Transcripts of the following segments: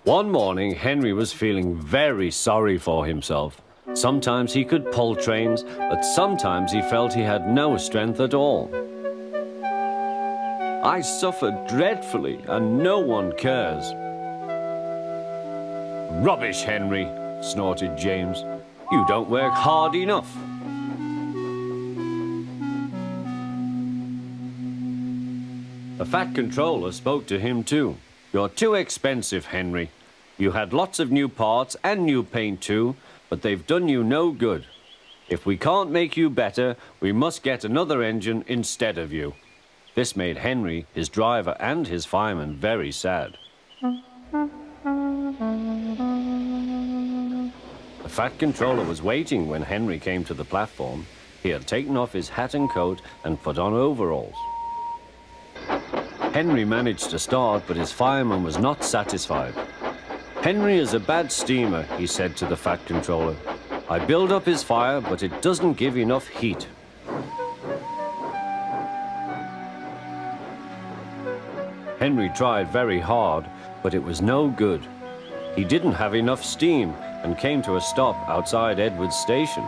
One morning, Henry was feeling very sorry for himself. Sometimes he could pull trains, but sometimes he felt he had no strength at all. I suffered dreadfully, and no one cares. Rubbish, Henry, snorted James. You don't work hard enough. The Fat Controller spoke to him too. You're too expensive, Henry. You had lots of new parts and new paint too, but they've done you no good. If we can't make you better, we must get another engine instead of you. This made Henry, his driver, and his fireman very sad. The Fat Controller was waiting when Henry came to the platform. He had taken off his hat and coat and put on overalls. Henry managed to start, but his fireman was not satisfied. Henry is a bad steamer, he said to the Fat Controller. I build up his fire, but it doesn't give enough heat. Henry tried very hard, but it was no good. He didn't have enough steam and came to a stop outside Edward's station.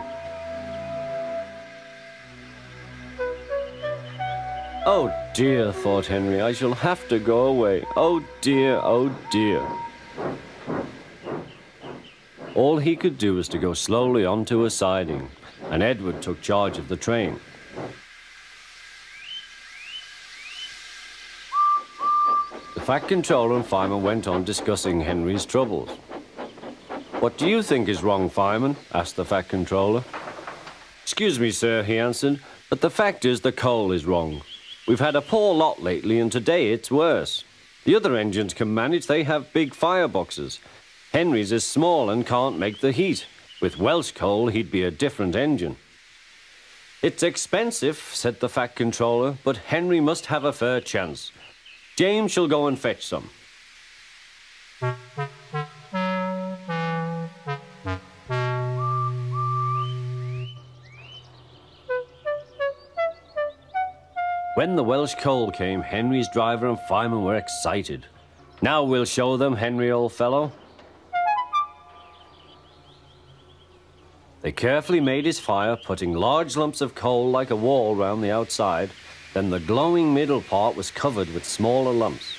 Oh dear, thought Henry, I shall have to go away. Oh dear, oh dear. All he could do was to go slowly onto a siding, and Edward took charge of the train. The Fat Controller and fireman went on discussing Henry's troubles. What do you think is wrong, fireman? Asked the Fat Controller. Excuse me, sir, he answered, but the fact is the coal is wrong. We've had a poor lot lately, and today it's worse. The other engines can manage, they have big fireboxes. Henry's is small and can't make the heat. With Welsh coal, he'd be a different engine. It's expensive, said the Fat Controller, but Henry must have a fair chance. James shall go and fetch some. When the Welsh coal came, Henry's driver and fireman were excited. Now we'll show them, Henry, old fellow. They carefully made his fire, putting large lumps of coal like a wall round the outside. Then the glowing middle part was covered with smaller lumps.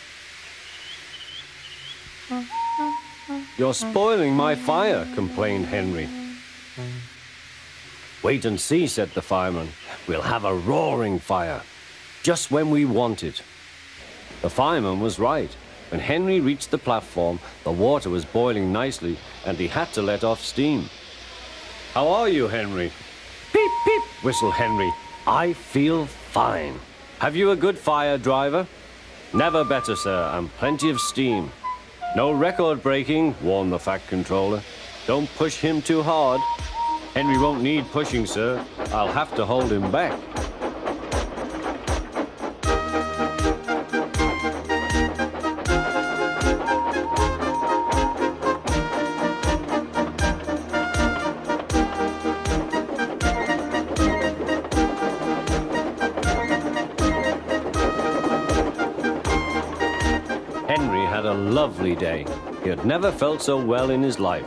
You're spoiling my fire, complained Henry. Wait and see, said the fireman. We'll have a roaring fire. Just when we want it. The fireman was right. When Henry reached the platform, the water was boiling nicely, and he had to let off steam. How are you, Henry? Peep, peep, whistled Henry. I feel fine. Have you a good fire, driver? Never better, sir, and plenty of steam. No record breaking, warned the Fat Controller. Don't push him too hard. Henry won't need pushing, sir. I'll have to hold him back. Henry had a lovely day. He had never felt so well in his life.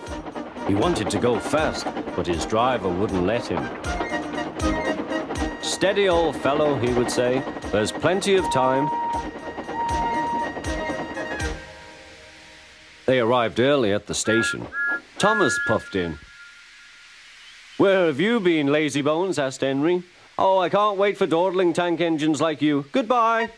He wanted to go fast, but his driver wouldn't let him. Steady, old fellow, he would say. There's plenty of time. They arrived early at the station. Thomas puffed in. Where have you been, lazybones? Asked Henry. Oh, I can't wait for dawdling tank engines like you. Goodbye.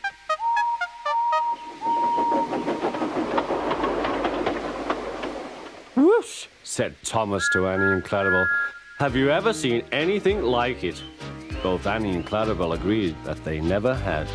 Whoosh, said Thomas to Annie and Clarabelle. Have you ever seen anything like it? Both Annie and Clarabelle agreed that they never had.